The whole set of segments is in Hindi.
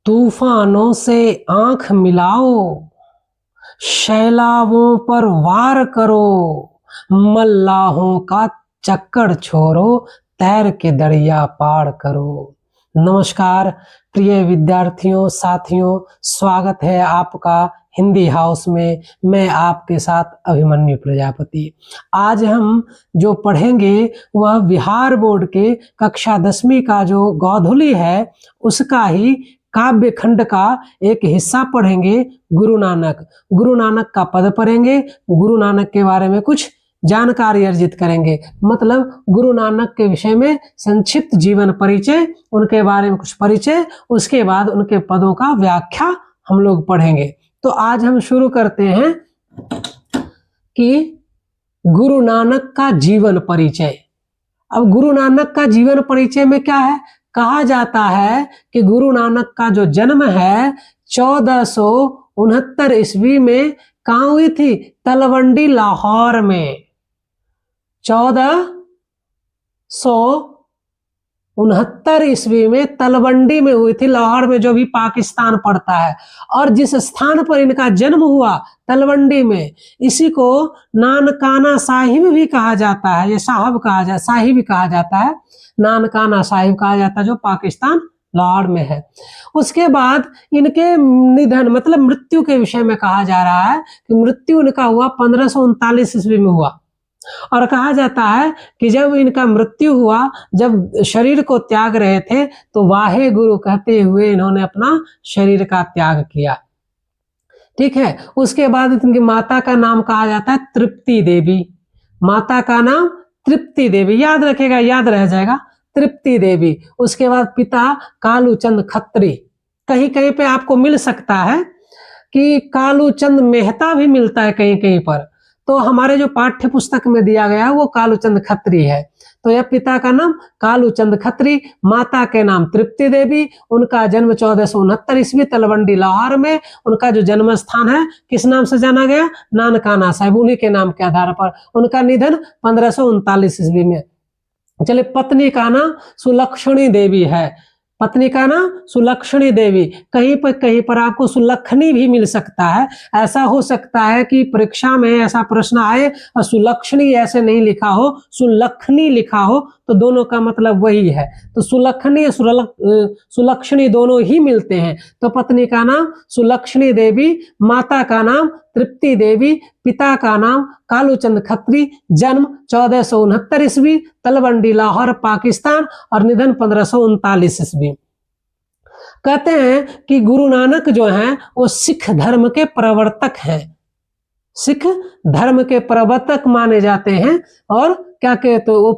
तूफानों से आंख मिलाओ, शैलाबों पर वार करो, मल्लाहों का चक्कर छोड़ो, तैर के दरिया पार करो। नमस्कार प्रिय विद्यार्थियों, साथियों, स्वागत है आपका हिंदी हाउस में। मैं आपके साथ अभिमन्यु प्रजापति। आज हम जो पढ़ेंगे वह बिहार बोर्ड के कक्षा 10वीं का जो गोधुली है उसका ही काव्य खंड का एक हिस्सा पढ़ेंगे। गुरु नानक का पद पढ़ेंगे। गुरु नानक के बारे में कुछ जानकारी अर्जित करेंगे, मतलब गुरु नानक के विषय में संक्षिप्त जीवन परिचय, उनके बारे में कुछ परिचय, उसके बाद उनके पदों का व्याख्या हम लोग पढ़ेंगे। तो आज हम शुरू करते हैं कि गुरु नानक का जीवन परिचय। अब गुरु नानक का जीवन परिचय में क्या है, कहा जाता है कि गुरु नानक का जो जन्म है 1469 ईस्वी में कहाँ हुई थी, तलवंडी लाहौर में। 1469 ईस्वी में तलवंडी में हुई थी, लाहौर में, जो भी पाकिस्तान पड़ता है। और जिस स्थान पर इनका जन्म हुआ तलवंडी में, इसी को नानकाना साहिब भी कहा जाता है। ये साहब कहा जाता, साहिब कहा जाता है, नानकाना साहिब कहा जाता है, जो पाकिस्तान लाहौर में है। उसके बाद इनके निधन मतलब मृत्यु के विषय में कहा जा रहा है कि मृत्यु इनका हुआ 1539 ईस्वी में हुआ। और कहा जाता है कि जब इनका मृत्यु हुआ, जब शरीर को त्याग रहे थे, तो वाहे गुरु कहते हुए इन्होंने अपना शरीर का त्याग किया। ठीक है। उसके बाद इनकी माता का नाम कहा जाता है तृप्ति देवी। माता का नाम तृप्ति देवी, याद रखेगा, याद रह जाएगा, तृप्ति देवी। उसके बाद पिता कालूचंद खत्री। कहीं कहीं पे आपको मिल सकता है कि कालूचंद मेहता भी मिलता है कहीं कहीं पर, तो हमारे जो पाठ्य पुस्तक में दिया गया है वो कालूचंद खत्री है। तो यह पिता का नाम कालूचंद खत्री, माता के नाम तृप्ति देवी। उनका जन्म 1469 ईस्वी तलवंडी लाहौर में। उनका जो जन्म स्थान है किस नाम से जाना गया, नानकाना साहिब, उन्हीं के नाम के आधार पर। उनका निधन 1539 ईस्वी में। चलिए, पत्नी का नाम सुलक्षणी देवी है। पत्नी का नाम सुलक्षणी देवी। कहीं पर आपको सुलक्षणी भी मिल सकता है। ऐसा हो सकता है कि परीक्षा में ऐसा प्रश्न आए और सुलक्षणी ऐसे नहीं लिखा हो, सुलक्षणी लिखा हो, तो दोनों का मतलब वही है। तो सुलक्षणी या सुलक्षणी दोनों ही मिलते हैं। तो पत्नी का नाम सुलक्षणी देवी, माता का नाम तृप्ति देवी, पिता का नाम कालूचंद खत्री, जन्म 1469 ईस्वी तलवंडी लाहौर पाकिस्तान, और निधन 1539 ईस्वी। कहते हैं कि गुरु नानक जो हैं वो सिख धर्म के प्रवर्तक हैं। सिख धर्म के प्रवर्तक माने जाते हैं। और क्या कहते, वो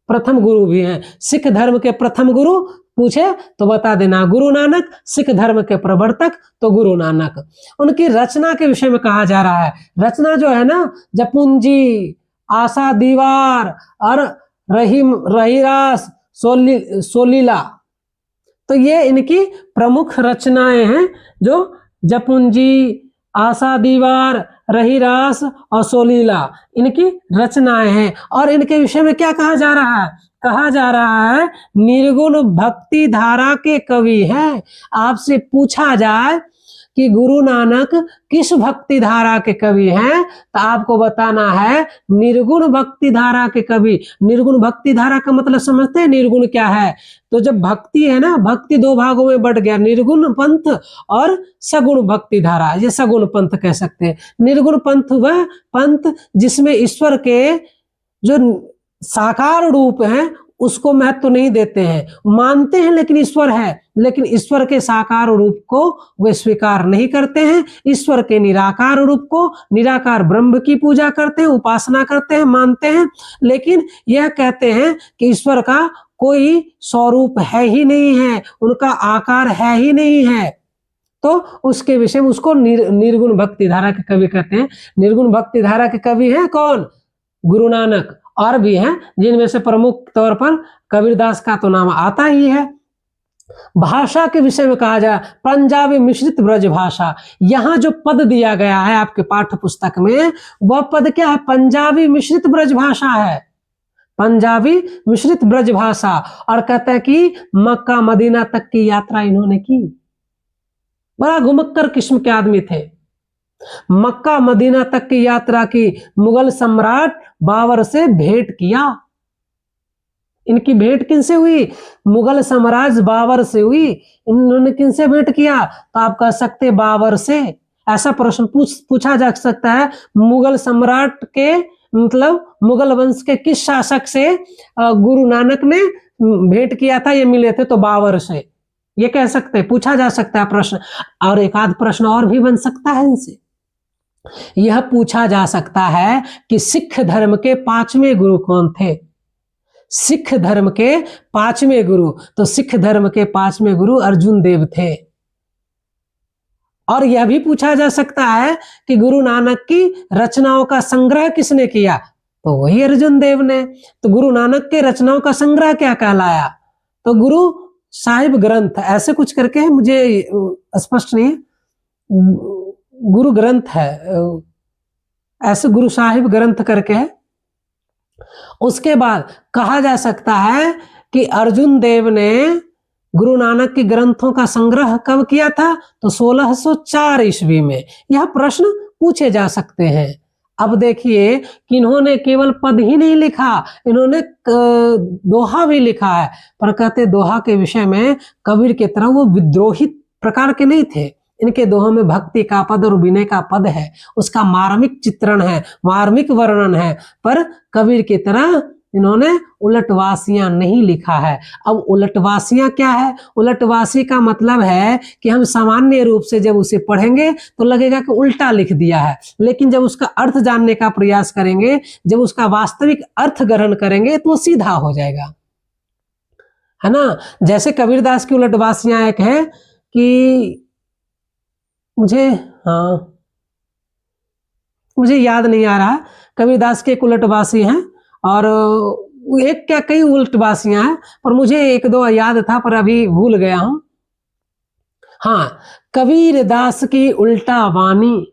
प्रथम गुरु भी हैं। सिख धर्म के प्रथम गुरु पूछे तो बता देना, गुरु नानक। सिख धर्म के प्रवर्तक तो गुरु नानक। उनकी रचना के विषय में कहा जा रहा है। रचना जो है ना, जपुंजी, आशा दीवार और रहीरास, सोलीला, तो ये इनकी प्रमुख रचनाएं हैं। जो जपुंजी, आशा दीवार, रहीरास और सोलीला इनकी रचनाएं हैं। और इनके विषय में क्या कहा जा रहा है, कहा जा रहा है निर्गुण भक्ति धारा के कवि हैं। आपसे पूछा जाए कि गुरु नानक किस भक्ति धारा के कवि हैं, तो आपको बताना है निर्गुण भक्ति धारा के कवि। निर्गुण भक्ति धारा का मतलब समझते हैं, निर्गुण क्या है? तो जब भक्ति है ना, भक्ति दो भागों में बट गया, निर्गुण पंथ और सगुण भक्ति धारा। ये सगुण पंथ कह सकते हैं। निर्गुण पंथ वह पंथ जिसमें ईश्वर के जो साकार रूप हैं उसको महत्व नहीं देते हैं, मानते हैं लेकिन ईश्वर है, लेकिन ईश्वर के साकार रूप को वे स्वीकार नहीं करते हैं। ईश्वर के निराकार रूप को, निराकार ब्रह्म की पूजा करते हैं, उपासना करते हैं, मानते हैं, लेकिन यह कहते हैं कि ईश्वर का कोई स्वरूप है ही नहीं है, उनका आकार है ही नहीं है। तो उसके विषय में उसको निर्गुण भक्ति धारा के कवि कहते हैं। निर्गुण भक्ति धारा के कवि हैं कौन, गुरु नानक। और भी हैं जिनमें से प्रमुख तौर पर कबीरदास का तो नाम आता ही है। भाषा के विषय में कहा जाए, पंजाबी मिश्रित ब्रज भाषा। यहाँ जो पद दिया गया है आपके पाठ्य पुस्तक में, वह पद क्या है, पंजाबी मिश्रित ब्रज भाषा है। पंजाबी मिश्रित ब्रज भाषा। और कहते हैं कि मक्का मदीना तक की यात्रा इन्होंने की। बड़ा घुमक्कर किस्म के आदमी थे। मक्का मदीना तक की यात्रा की, मुगल सम्राट बाबर से भेंट किया। इनकी भेंट किनसे हुई? मुगल साम्राज्य बाबर से हुई। इन्होंने किनसे भेंट किया? तो आप कह सकते बाबर से। ऐसा प्रश्न पूछा जा सकता है, मुगल सम्राट के मतलब मुगल वंश के किस शासक से गुरु नानक ने भेंट किया था, ये मिले थे? तो बाबर से। ये कह सकते हैं, पूछा जा सकता है प्रश्न। और एक आध प्रश्न और भी बन सकता है इनसे। यह पूछा जा सकता है कि सिख धर्म के 5वें गुरु कौन थे? सिख धर्म के 5वें गुरु, तो सिख धर्म के 5वें गुरु अर्जुन देव थे। और यह भी पूछा जा सकता है कि गुरु नानक की रचनाओं का संग्रह किसने किया? तो वही अर्जुन देव ने। तो गुरु नानक के रचनाओं का संग्रह क्या कहलाया? तो गुरु साहिब ग्रंथ, ऐसे कुछ करके है, मुझे स्पष्ट नहीं है, गुरु ग्रंथ है, ऐसे गुरु साहिब ग्रंथ करके है। उसके बाद कहा जा सकता है कि अर्जुन देव ने गुरु नानक के ग्रंथों का संग्रह कब किया था? तो 1604 ईस्वी में। यह प्रश्न पूछे जा सकते हैं। अब देखिए कि इन्होंने केवल पद ही नहीं लिखा, इन्होंने दोहा भी लिखा है। पर कहते दोहा के विषय में कबीर की तरह वो विद्रोही प्रकार के नहीं थे। इनके दोहों में भक्ति का पद और विनय का पद है, उसका मार्मिक चित्रण है, मार्मिक वर्णन है। पर कबीर की तरह इन्होंने उलटवासियां नहीं लिखा है। अब उलटवासियां क्या है? उलटवासी का मतलब है कि हम सामान्य रूप से जब उसे पढ़ेंगे तो लगेगा कि उल्टा लिख दिया है, लेकिन जब उसका अर्थ जानने का प्रयास करेंगे, जब उसका वास्तविक अर्थ ग्रहण करेंगे तो सीधा हो जाएगा, है ना। जैसे कबीरदास की उलटवासियां एक है कि मुझे याद नहीं आ रहा। कबीरदास के एक उलटवासी हैं और एक क्या कई उलटवासियां हैं, पर मुझे एक दो याद था पर अभी भूल गया हूं। हाँ, कबीरदास की उल्टा वाणी,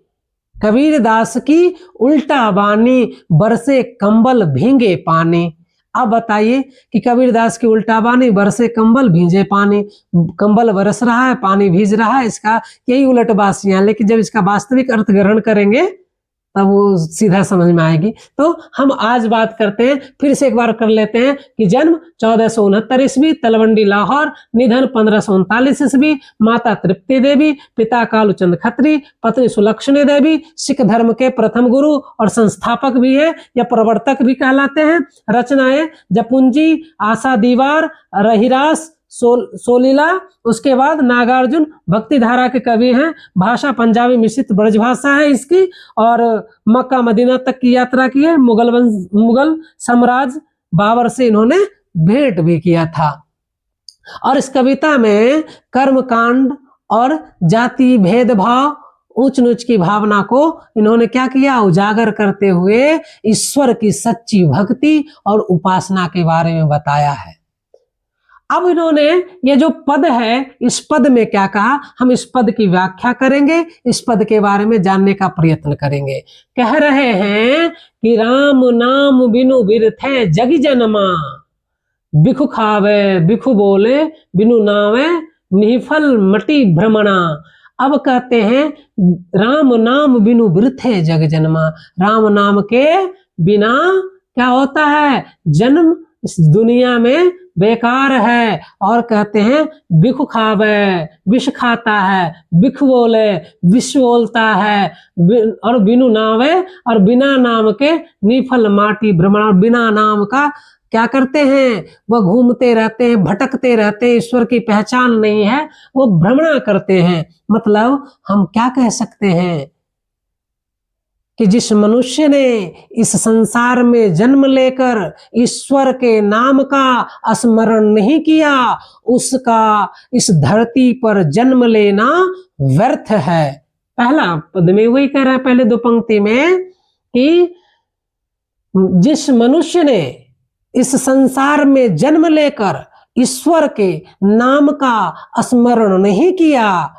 कबीरदास की उल्टा वाणी, बरसे कंबल भींगे पानी। अब बताइए कि कबीरदास की उल्टा वाणी, बरसे कंबल भींजे पानी, कंबल बरस रहा है, पानी भीज रहा है, इसका यही उलटवासियां। लेकिन जब इसका वास्तविक अर्थ ग्रहण करेंगे तब वो सीधा समझ में आएगी। तो हम आज बात करते हैं, फिर से एक बार कर लेते हैं कि जन्म 1469 ईस्वी, तलवंडी लाहौर, निधन 1539 ईस्वी, माता तृप्ति देवी, पिता कालूचंद खत्री, पत्नी सुलक्षणी देवी, सिख धर्म के प्रथम गुरु और संस्थापक भी है या प्रवर्तक भी कहलाते हैं। रचनाएं जपुंजी, आशा दीवार, रहीरास, सोलीला, उसके बाद नागार्जुन भक्ति धारा के कवि हैं। भाषा पंजाबी मिश्रित ब्रजभाषा है इसकी, और मक्का मदीना तक की यात्रा की है। मुगल साम्राज्य बाबर से इन्होंने भेंट भी किया था। और इस कविता में कर्मकांड और जाति भेदभाव, ऊंच नीच की भावना को इन्होंने क्या किया? उजागर करते हुए ईश्वर की सच्ची भक्ति और उपासना के बारे में बताया है। अब इन्होंने ये जो पद है, इस पद में क्या कहा, हम इस पद की व्याख्या करेंगे, इस पद के बारे में जानने का प्रयत्न करेंगे। कह रहे हैं कि राम नाम बिनु बिरथै जग जनमा, बिखु खावे बिखु बोले बिनु नावे, निफल मटी भ्रमणा। अब कहते हैं राम नाम बिनु बिरथै जग जन्मा, राम नाम के बिना क्या होता है? जन्म इस दुनिया में बेकार है। और कहते हैं बिख खावे, विष खाता है, बिख बोले, विष बोलता है, और बिनु नावे, और बिना नाम के निफल माटी भ्रमण, और बिना नाम का क्या करते हैं? वह घूमते रहते हैं, भटकते रहते हैं, ईश्वर की पहचान नहीं है, वो भ्रमणा करते हैं। मतलब हम क्या कह सकते हैं कि जिस मनुष्य ने इस संसार में जन्म लेकर ईश्वर के नाम का स्मरण नहीं किया, उसका इस धरती पर जन्म लेना व्यर्थ है। पहला पद में वही कह रहा है, पहले दो पंक्ति में, कि जिस मनुष्य ने इस संसार में जन्म लेकर ईश्वर के नाम का स्मरण नहीं किया,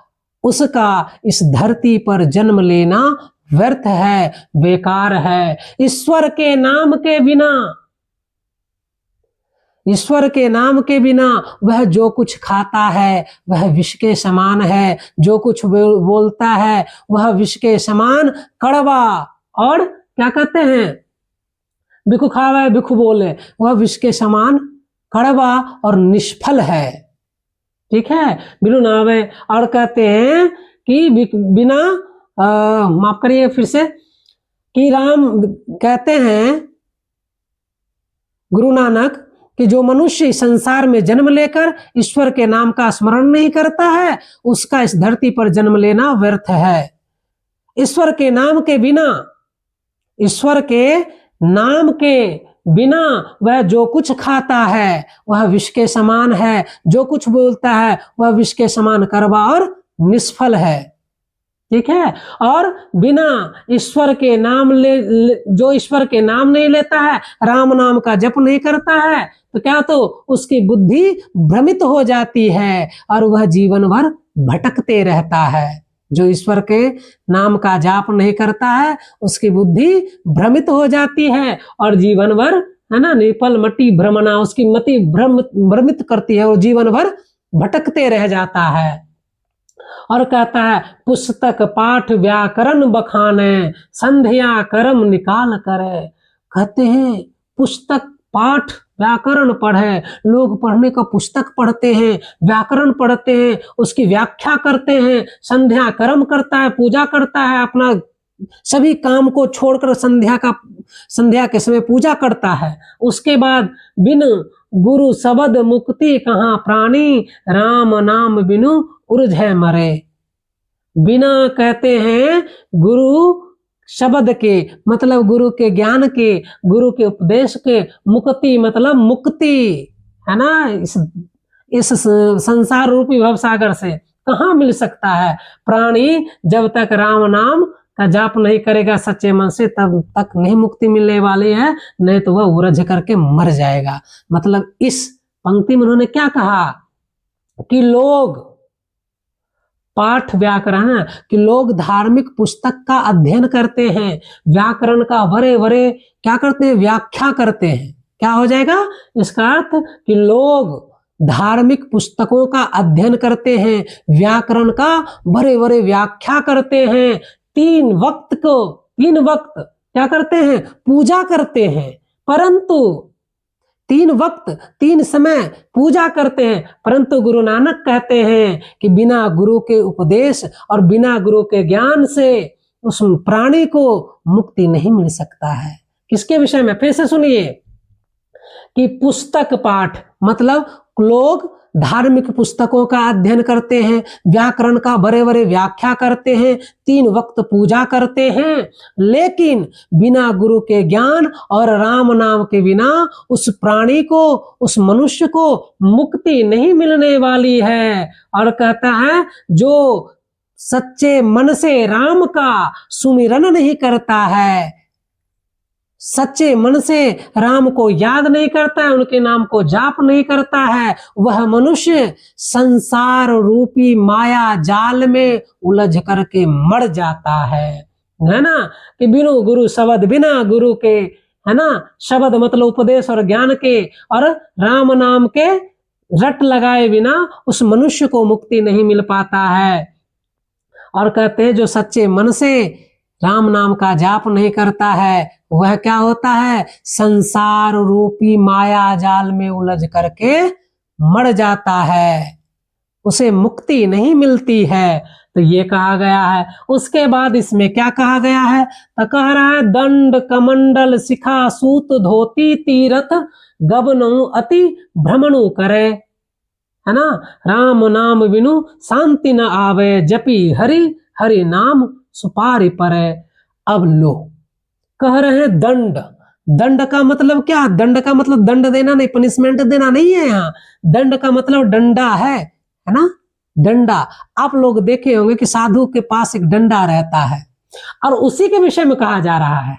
उसका इस धरती पर जन्म लेना व्यर्थ है, बेकार है। ईश्वर के नाम के बिना ईश्वर के नाम के बिना वह जो कुछ खाता है वह विष के समान है, जो कुछ बोलता है वह विष के समान कड़वा और क्या कहते हैं, बिखु खावे बिखु बोले, वह विष के समान कड़वा और निष्फल है। ठीक है, बिनु नावे। और कहते हैं कि बिना माफ करिए फिर से, कि राम कहते हैं गुरु नानक कि जो मनुष्य इस संसार में जन्म लेकर ईश्वर के नाम का स्मरण नहीं करता है उसका इस धरती पर जन्म लेना व्यर्थ है। ईश्वर के नाम के बिना, ईश्वर के नाम के बिना वह जो कुछ खाता है वह विष के समान है, जो कुछ बोलता है वह विष के समान कड़वा और निष्फल है। ठीक है, और बिना ईश्वर के नाम जो ईश्वर के नाम नहीं लेता है, राम नाम का जप नहीं करता है, तो क्या तो उसकी बुद्धि भ्रमित हो जाती है और वह जीवन भर भटकते रहता है। जो ईश्वर के नाम का जाप नहीं करता है उसकी बुद्धि भ्रमित हो जाती है और जीवन भर, है ना, निपल मटी भ्रमणा, उसकी मति भ्रमित करती है और जीवन भर भटकते रह जाता है। और कहता है पुस्तक पाठ व्याकरण बखाने, संध्या कर्म निकाल करे। कहते हैं पुस्तक पाठ व्याकरण पढ़े, लोग पढ़ने का पुस्तक पढ़ते हैं, व्याकरण पढ़ते हैं, उसकी व्याख्या करते हैं, संध्या कर्म करता है, पूजा करता है, अपना सभी काम को छोड़कर संध्या के समय पूजा करता है। उसके बाद बिन गुरु शब्द मुक्ति कहाँ प्राणी, राम नाम बिनु उर्झे मरे। बिना कहते हैं गुरु शब्द के, मतलब गुरु के ज्ञान के, गुरु के उपदेश के, मुक्ति मतलब मुक्ति, है ना, इस संसार रूपी भवसागर से कहाँ मिल सकता है। प्राणी जब तक राम नाम का जाप नहीं करेगा सच्चे मन से तब तक नहीं मुक्ति मिलने वाली है, नहीं तो वह उलझ करके मर जाएगा। मतलब इस पंक्ति में उन्होंने क्या कहा कि लोग पाठ व्याकरण, कि लोग धार्मिक पुस्तक का अध्ययन करते हैं, व्याकरण का बड़े बड़े क्या करते हैं, व्याख्या करते हैं। क्या हो जाएगा इसका अर्थ कि लोग धार्मिक पुस्तकों का अध्ययन करते हैं, व्याकरण का बड़े बड़े व्याख्या करते हैं, तीन वक्त क्या करते हैं, पूजा करते हैं, परंतु तीन वक्त तीन समय पूजा करते हैं, परंतु गुरु नानक कहते हैं कि बिना गुरु के उपदेश और बिना गुरु के ज्ञान से उस प्राणी को मुक्ति नहीं मिल सकता है। किसके विषय में, फिर से सुनिए, कि पुस्तक पाठ मतलब लोग धार्मिक पुस्तकों का अध्ययन करते हैं, व्याकरण का बड़े बड़े व्याख्या करते हैं, तीन वक्त पूजा करते हैं, लेकिन बिना गुरु के ज्ञान और राम नाम के बिना उस प्राणी को, उस मनुष्य को मुक्ति नहीं मिलने वाली है। और कहता है जो सच्चे मन से राम का सुमिरन नहीं करता है, सच्चे मन से राम को याद नहीं करता है, उनके नाम को जाप नहीं करता है, वह मनुष्य संसार रूपी माया जाल में उलझ करके मर जाता है ना। कि बिनु गुरु शब्द, बिना गुरु के, है ना, शब्द मतलब उपदेश और ज्ञान के और राम नाम के रट लगाए बिना उस मनुष्य को मुक्ति नहीं मिल पाता है। और कहते हैं जो सच्चे मन से राम नाम का जाप नहीं करता है वह क्या होता है, संसार रूपी माया जाल में उलझ करके मर जाता है, उसे मुक्ति नहीं मिलती है। तो ये कहा गया है। उसके बाद इसमें क्या कहा गया है, तो कह रहा है दंड कमंडल शिखा सूत धोती तीरथ गबनु अति भ्रमणु करे, है ना, राम नाम बिनु शांति न आवे जपी हरि हरि नाम सुपारी परे। अब लो कह रहे हैं दंड, दंड का मतलब क्या, दंड का मतलब दंड देना नहीं, पनिशमेंट देना नहीं है। यहाँ दंड का मतलब डंडा है ना, डंडा। आप लोग देखे होंगे कि साधु के पास एक डंडा रहता है और उसी के विषय में कहा जा रहा है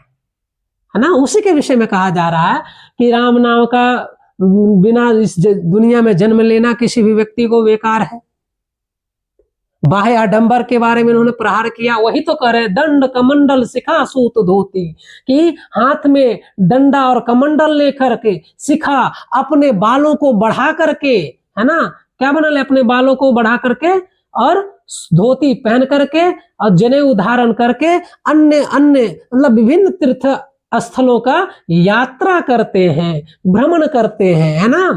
ना, उसी के विषय में कहा जा रहा है कि राम नाम का बिना इस दुनिया में जन्म लेना किसी भी व्यक्ति को बेकार है। बाह्य आडंबर के बारे में उन्होंने प्रहार किया, वही तो कह रहे दंड कमंडल शिखा सूत धोती, कि हाथ में डंडा और कमंडल लेकर के, शिखा अपने बालों को बढ़ा करके, है ना, क्या बना ले, अपने बालों को बढ़ा करके, और धोती पहन करके और जनेऊ धारण करके अन्य अन्य मतलब विभिन्न तीर्थ स्थलों का यात्रा करते हैं, भ्रमण करते हैं, है ना,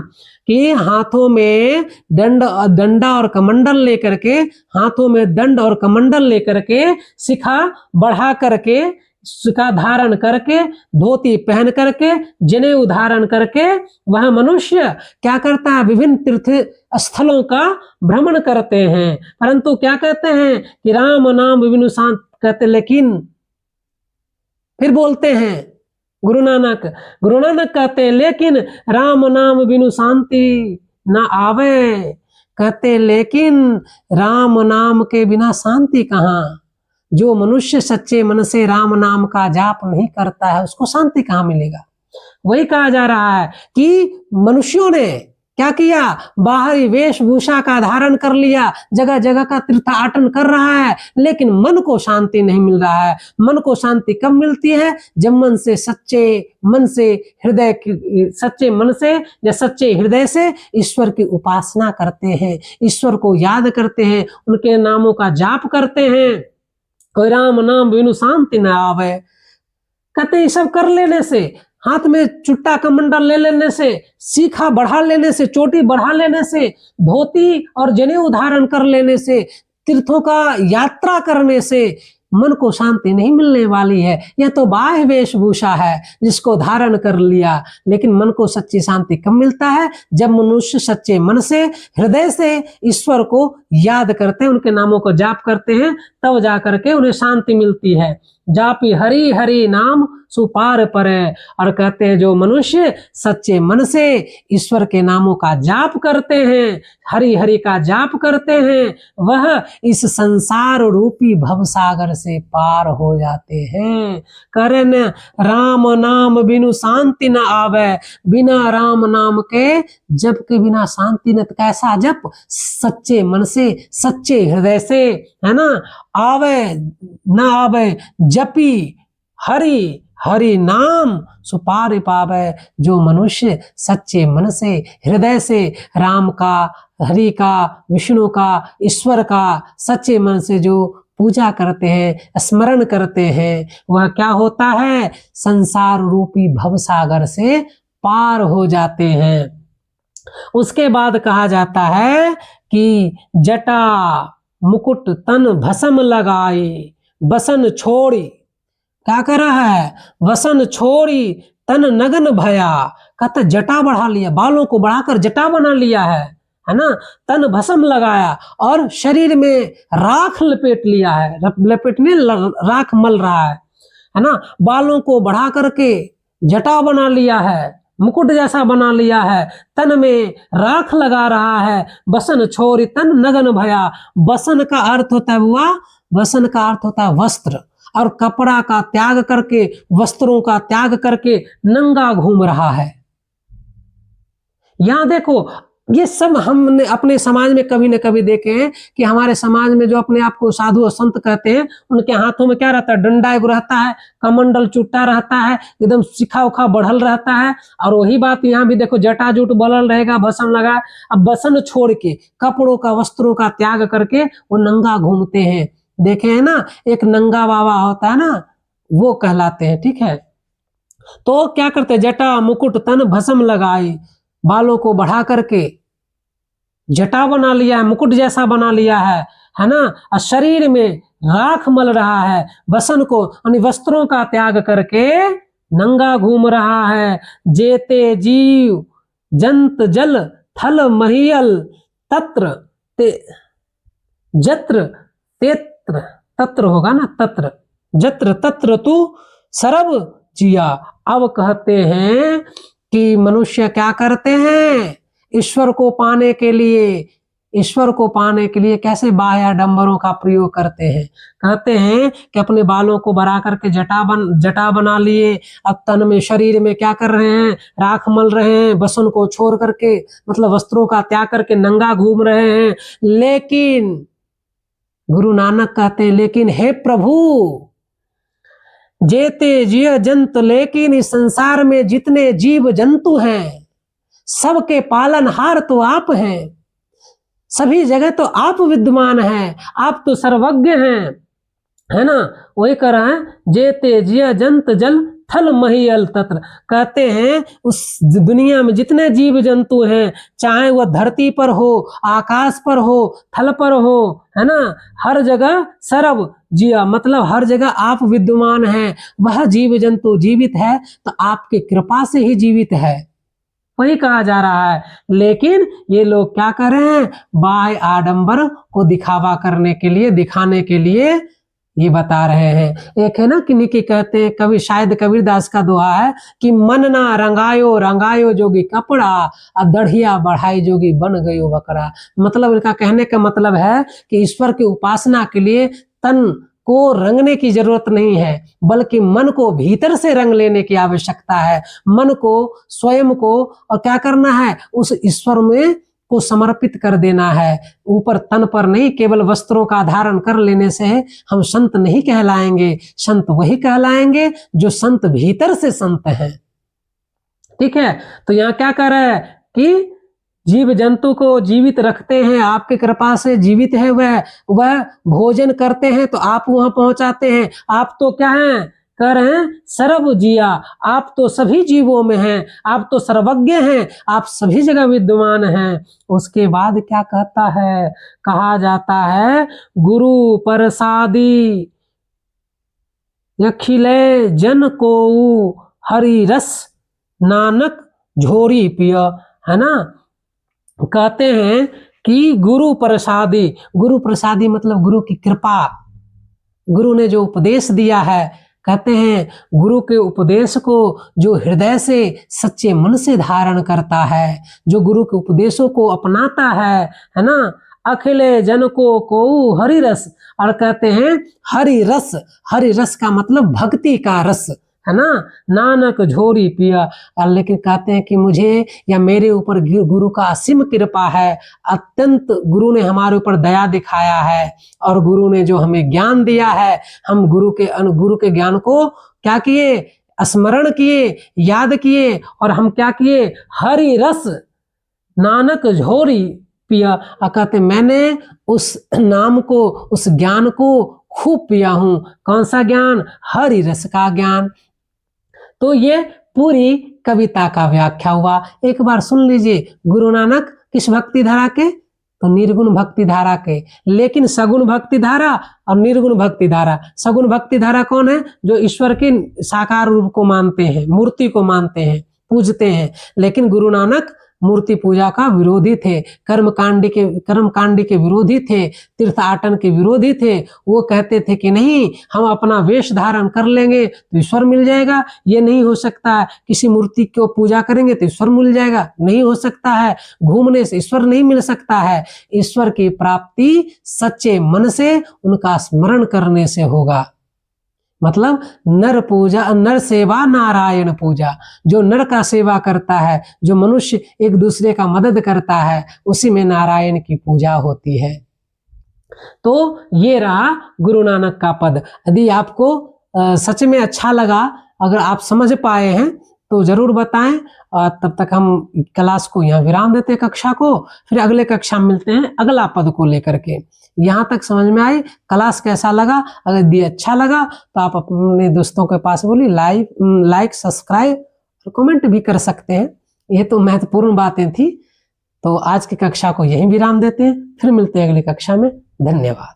कि हाथों में डंडा और कमंडल लेकर के, हाथों में दंड और कमंडल लेकर के, शिखा बढ़ा करके, शिखा धारण करके, धोती पहन करके, जनेऊ धारण करके वह मनुष्य क्या करता है, विभिन्न तीर्थ स्थलों का भ्रमण करते हैं। परंतु क्या कहते हैं कि राम नाम विनु शांत कहते, लेकिन फिर बोलते हैं गुरु नानक कहते हैं लेकिन राम नाम बिनु शांति न आवे, कहते लेकिन राम नाम के बिना शांति कहाँ। जो मनुष्य सच्चे मन से राम नाम का जाप नहीं करता है उसको शांति कहाँ मिलेगा। वही कहा जा रहा है कि मनुष्यों ने क्या किया, बाहरी वेशभूषा का धारण कर लिया, जगह जगह का तीर्थाटन कर रहा है, लेकिन मन को शांति नहीं मिल रहा है। मन को शांति कब मिलती है, जब मन से सच्चे मन से या सच्चे हृदय से ईश्वर की उपासना करते हैं, ईश्वर को याद करते हैं, उनके नामों का जाप करते हैं। कोई राम नाम बिनु शांति न आवे, कहते ये सब कर लेने से, हाथ में चुट्टा कमंडल ले लेने से, शिखा बढ़ा लेने से, चोटी बढ़ा लेने से, धोती और जनेऊ धारण कर लेने से, तीर्थों का यात्रा करने से मन को शांति नहीं मिलने वाली है। यह तो बाह्य वेशभूषा है जिसको धारण कर लिया, लेकिन मन को सच्ची शांति कब मिलता है, जब मनुष्य सच्चे मन से हृदय से ईश्वर को याद करते हैं, उनके नामों को जाप करते हैं, तब जाकर के उन्हें शांति मिलती है। जापी हरि हरि नाम सुपार परे, और कहते हैं जो मनुष्य सच्चे मन से ईश्वर के नामों का जाप करते हैं, हरि हरि का जाप करते हैं, वह इस संसार रूपी भवसागर से पार हो जाते हैं। करें राम नाम बिनु शांति न आवे, बिना राम नाम के जप के बिना शांति न। कैसा जप, सच्चे मन से सच्चे हृदय से, है ना, आवे न आवे जपी हरि हरि नाम सुपार पावे। जो मनुष्य सच्चे मन से हृदय से राम का, हरि का, विष्णु का, ईश्वर का सच्चे मन से जो पूजा करते हैं, स्मरण करते हैं, वह क्या होता है, संसार रूपी भवसागर से पार हो जाते हैं। उसके बाद कहा जाता है कि जटा मुकुट तन भस्म लगाई, बसन छोड़ी, क्या कर रहा है, वसन छोड़ी तन नगन भया, कहता जटा बढ़ा लिया, बालों को बढ़ाकर जटा बना लिया है ना, तन भस्म लगाया और शरीर में राख लपेट लिया है, लपेटने राख मल रहा है ना, बालों को बढ़ा करके जटा बना लिया है, मुकुट जैसा बना लिया है, तन में राख लगा रहा है, बसन छोड़ी तन नगन भया। बसन का अर्थ होता है हुआ, बसन का अर्थ होता है वस्त्र, और कपड़ा का त्याग करके, वस्त्रों का त्याग करके नंगा घूम रहा है। यहां देखो, ये सब हमने अपने समाज में कभी न कभी देखे हैं कि हमारे समाज में जो अपने आप को साधु और संत कहते हैं, उनके हाथों में क्या रहता है, डंडा एगो रहता है, कमंडल चुट्टा रहता है, एकदम शिखा उखा बढ़ल रहता है। और वही बात यहाँ भी देखो, जटा जुट बलल रहेगा, भस्म लगा। अब बसन छोड़ के, कपड़ों का, वस्त्रों का त्याग करके वो नंगा घूमते हैं। देखे हैं ना, एक नंगा बाबा होता है ना, वो कहलाते हैं, ठीक है। तो क्या करते, जटा मुकुट तन भस्म लगाई, बालों को बढ़ा करके जटा बना लिया है, मुकुट जैसा बना लिया है ना, और शरीर में राख मल रहा है, बसन को यानी वस्त्रों का त्याग करके नंगा घूम रहा है। जेते जीव जंत जल थल महियल तत्र ते जत्र तेत्र, तत्र होगा ना, तत्र जत्र तत्र तू सरब जिया। अब कहते हैं कि मनुष्य क्या करते हैं, ईश्वर को पाने के लिए, ईश्वर को पाने के लिए कैसे बाह्य डंबरों का प्रयोग करते हैं। कहते हैं कि अपने बालों को बढ़ा करके जटा बना लिए, अब तन में, शरीर में क्या कर रहे हैं, राख मल रहे हैं, बसन को छोड़ करके, मतलब वस्त्रों का त्याग करके नंगा घूम रहे हैं। लेकिन गुरु नानक कहते हैं लेकिन हे प्रभु, जेते जीव जंतु, लेकिन इस संसार में जितने जीव जंतु हैं सबके पालनहार तो आप हैं, सभी जगह तो आप विद्यमान हैं, आप तो सर्वज्ञ हैं, है ना। वही कह रहा है, जेते जिया जंत जल थल महियल तत्र। कहते हैं उस दुनिया में जितने जीव जंतु हैं, चाहे वह धरती पर हो, आकाश पर हो, थल पर हो, है ना, हर जगह सर्व जिया मतलब हर जगह आप विद्यमान हैं। वह जीव जंतु जीवित है तो आपकी कृपा से ही जीवित है, वही कहा जा रहा है। लेकिन ये लोग क्या कर रहे हैं, बाह्य आडंबर को दिखावा करने के लिए, दिखाने के लिए ये बता रहे हैं। एक है ना कि कहते हैं, कवि शायद कबीरदास का दोहा है कि मन ना रंगायो रंगायो जोगी कपड़ा, और दढ़िया बढ़ाई जोगी बन गयो बकरा। मतलब इनका कहने का मतलब है कि ईश्वर की उपासना के लिए तन को रंगने की जरूरत नहीं है, बल्कि मन को भीतर से रंग लेने की आवश्यकता है। मन को, स्वयं को, और क्या करना है, उस ईश्वर में को समर्पित कर देना है, ऊपर तन पर नहीं। केवल वस्त्रों का धारण कर लेने से हम संत नहीं कहलाएंगे। संत वही कहलाएंगे जो संत भीतर से संत हैं। ठीक है, तो यहाँ क्या कर रहा है कि जीव जंतु को जीवित रखते हैं, आपकी कृपा से जीवित है, वह भोजन करते हैं तो आप वहां पहुंचाते हैं। आप तो क्या हैं, कह रहे हैं सर्व जिया, आप तो सभी जीवों में हैं, आप तो सर्वज्ञ हैं, आप सभी जगह विद्यमान हैं। उसके बाद क्या कहता है, कहा जाता है गुरु प्रसादी अखिले जन को हरि रस नानक झोरी पिय, है ना। कहते हैं कि गुरु प्रसादी, गुरु प्रसादी मतलब गुरु की कृपा, गुरु ने जो उपदेश दिया है, कहते हैं गुरु के उपदेश को जो हृदय से सच्चे मन से धारण करता है, जो गुरु के उपदेशों को अपनाता है ना, अखिले जन को हरि रस। और कहते हैं हरि रस, हरि रस का मतलब भक्ति का रस, है ना, नानक झोरी पिया। लेकिन कहते हैं कि मुझे या मेरे ऊपर गुरु का असीम कृपा है, अत्यंत गुरु ने हमारे ऊपर दया दिखाया है, और गुरु ने जो हमें ज्ञान दिया है, हम गुरु के ज्ञान को क्या किए, स्मरण किए, याद किए, और हम क्या किए, हरि रस नानक झोरी पिया। कहते मैंने उस नाम को, उस ज्ञान को खूब पिया हूं। कौन सा ज्ञान, हरि रस का ज्ञान। तो ये पूरी कविता का व्याख्या हुआ। एक बार सुन लीजिए, गुरु नानक किस भक्ति धारा के, तो निर्गुण भक्ति धारा के। लेकिन सगुण भक्ति धारा और निर्गुण भक्ति धारा, सगुण भक्ति धारा कौन है, जो ईश्वर के साकार रूप को मानते हैं, मूर्ति को मानते हैं, पूजते हैं। लेकिन गुरु नानक मूर्ति पूजा का विरोधी थे, कर्मकांडी के विरोधी थे, तीर्थाटन के विरोधी थे। वो कहते थे कि नहीं, हम अपना वेश धारण कर लेंगे तो ईश्वर मिल जाएगा, ये नहीं हो सकता है। किसी मूर्ति को पूजा करेंगे तो ईश्वर मिल जाएगा, नहीं हो सकता है। घूमने से ईश्वर नहीं मिल सकता है। ईश्वर की प्राप्ति सच्चे मन से, उनका स्मरण करने से होगा। मतलब नर पूजा, नर सेवा नारायण पूजा। जो नर का सेवा करता है, जो मनुष्य एक दूसरे का मदद करता है, उसी में नारायण की पूजा होती है। तो ये रहा गुरु नानक का पद। यदि आपको सच में अच्छा लगा, अगर आप समझ पाए हैं तो जरूर बताएं। और तब तक हम क्लास को यहाँ विराम देते हैं, कक्षा को। फिर अगले कक्षा में मिलते हैं अगला पद को लेकर के। यहाँ तक समझ में आई, क्लास कैसा लगा? अगर यदि अच्छा लगा तो आप अपने दोस्तों के पास बोलिए, लाइक सब्सक्राइब और कमेंट भी कर सकते हैं। ये तो महत्वपूर्ण बातें थी। तो आज की कक्षा को यहीं विराम देते हैं, फिर मिलते हैं अगली कक्षा में। धन्यवाद।